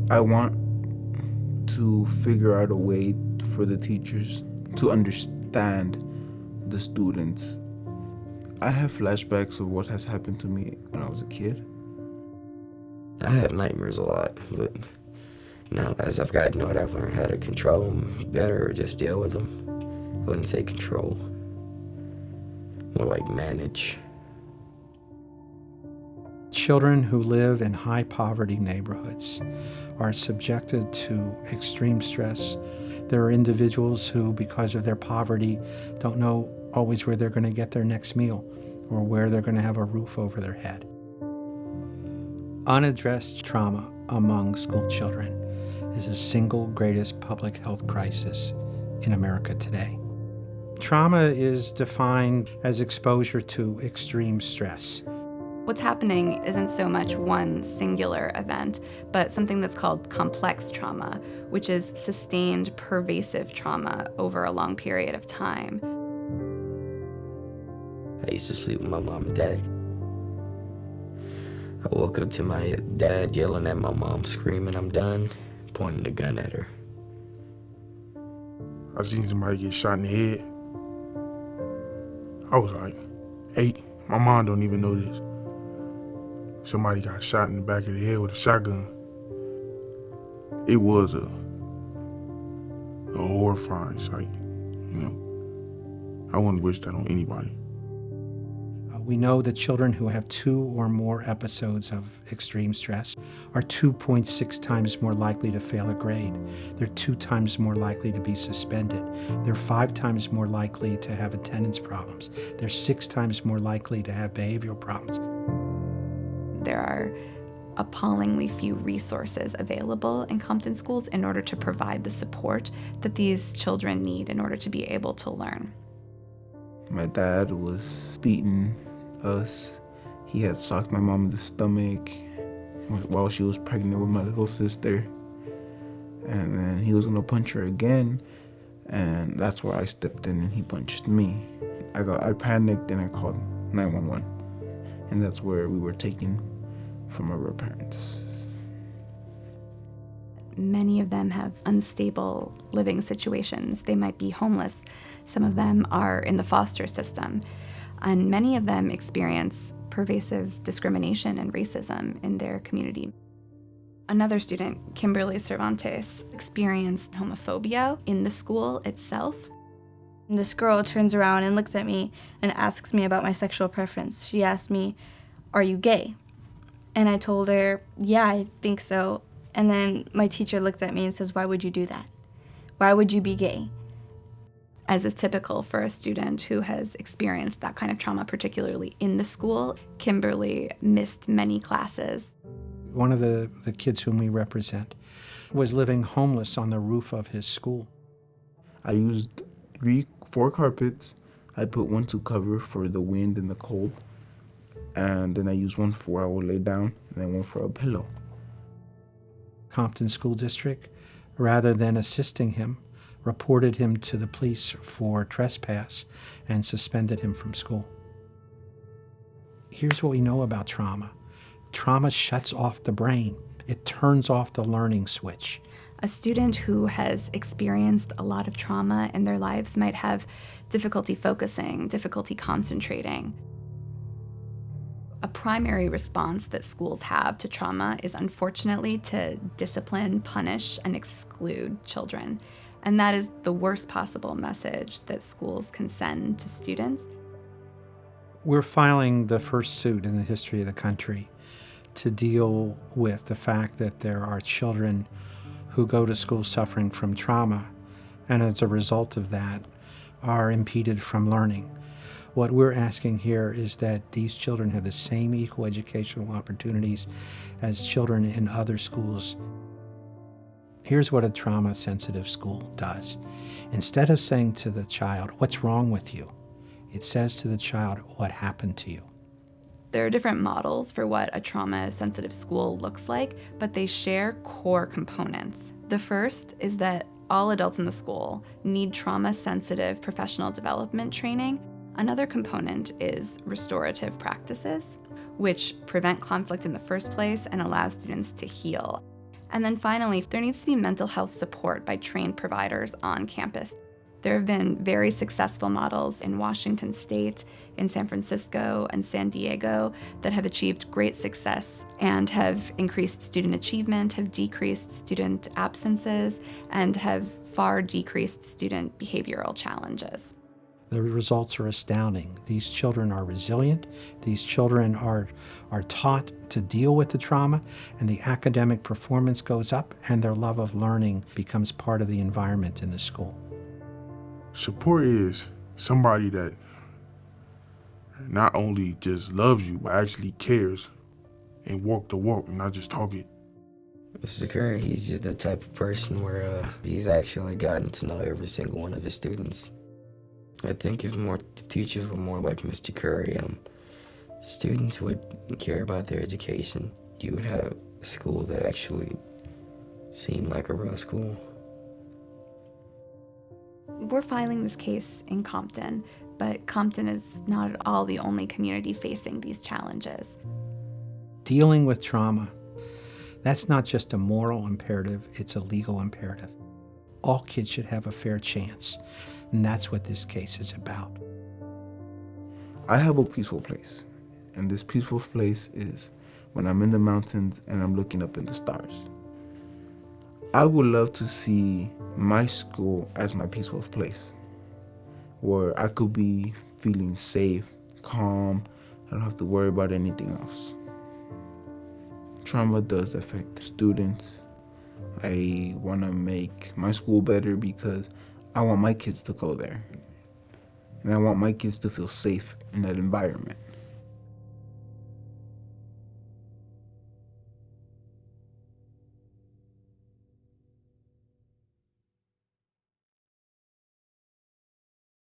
I want to figure out a way for the teachers to understand the students. I have flashbacks of what has happened to me when I was a kid. I have nightmares a lot, but as I've gotten older, I've learned how to control them better or just deal with them. I wouldn't say control, more like manage. Children who live in high poverty neighborhoods are subjected to extreme stress. There are individuals who, because of their poverty, don't know always where they're going to get their next meal or where they're going to have a roof over their head. Unaddressed trauma among school children is the single greatest public health crisis in America today. Trauma is defined as exposure to extreme stress. What's happening isn't so much one singular event, but something that's called complex trauma, which is sustained, pervasive trauma over a long period of time. I used to sleep with my mom and dad. I woke up to my dad yelling at my mom, screaming, "I'm done," pointing a gun at her. I seen somebody get shot in the head. I was like 8. My mom don't even know this. Somebody got shot in the back of the head with a shotgun. It was a horrifying sight, you know. I wouldn't wish that on anybody. We know that children who have 2 or more episodes of extreme stress are 2.6 times more likely to fail a grade. They're 2 times more likely to be suspended. They're 5 times more likely to have attendance problems. They're 6 times more likely to have behavioral problems. There are appallingly few resources available in Compton schools in order to provide the support that these children need in order to be able to learn. My dad was beating us. He had socked my mom in the stomach while she was pregnant with my little sister. And then he was gonna punch her again, and that's where I stepped in and he punched me. I panicked and I called 911, and that's where we were taken from our parents. Many of them have unstable living situations. They might be homeless. Some of them are in the foster system. And many of them experience pervasive discrimination and racism in their community. Another student, Kimberly Cervantes, experienced homophobia in the school itself. This girl turns around and looks at me and asks me about my sexual preference. She asked me, "Are you gay?" And I told her, "Yeah, I think so." And then my teacher looks at me and says, "Why would you do that? Why would you be gay?" As is typical for a student who has experienced that kind of trauma, particularly in the school, Kimberly missed many classes. One of the kids whom we represent was living homeless on the roof of his school. I used 4 carpets. I put one to cover for the wind and the cold. And then I used one for where I would lay down, and then one for a pillow. Compton School District, rather than assisting him, reported him to the police for trespass and suspended him from school. Here's what we know about trauma. Trauma shuts off the brain. It turns off the learning switch. A student who has experienced a lot of trauma in their lives might have difficulty focusing, difficulty concentrating. A primary response that schools have to trauma is unfortunately to discipline, punish, and exclude children. And that is the worst possible message that schools can send to students. We're filing the first suit in the history of the country to deal with the fact that there are children who go to school suffering from trauma, and as a result of that, are impeded from learning. What we're asking here is that these children have the same equal educational opportunities as children in other schools. Here's what a trauma-sensitive school does. Instead of saying to the child, "What's wrong with you?" it says to the child, "What happened to you?" There are different models for what a trauma-sensitive school looks like, but they share core components. The first is that all adults in the school need trauma-sensitive professional development training. Another component is restorative practices, which prevent conflict in the first place and allow students to heal. And then finally, there needs to be mental health support by trained providers on campus. There have been very successful models in Washington State, in San Francisco, and San Diego that have achieved great success and have increased student achievement, have decreased student absences, and have far decreased student behavioral challenges. The results are astounding. These children are resilient. These children are taught to deal with the trauma, and the academic performance goes up, and their love of learning becomes part of the environment in the school. Support is somebody that not only just loves you, but actually cares and walk the walk, not just talk it. Mr. Curry, he's just the type of person where he's actually gotten to know every single one of his students. I think if teachers were more like Mr. Curry, students would care about their education. You would have a school that actually seemed like a real school. We're filing this case in Compton, but Compton is not at all the only community facing these challenges. Dealing with trauma, that's not just a moral imperative, it's a legal imperative. All kids should have a fair chance, and that's what this case is about. I have a peaceful place, and this peaceful place is when I'm in the mountains and I'm looking up at the stars. I would love to see my school as my peaceful place, where I could be feeling safe, calm, I don't have to worry about anything else. Trauma does affect students. I want to make my school better because I want my kids to go there. And I want my kids to feel safe in that environment.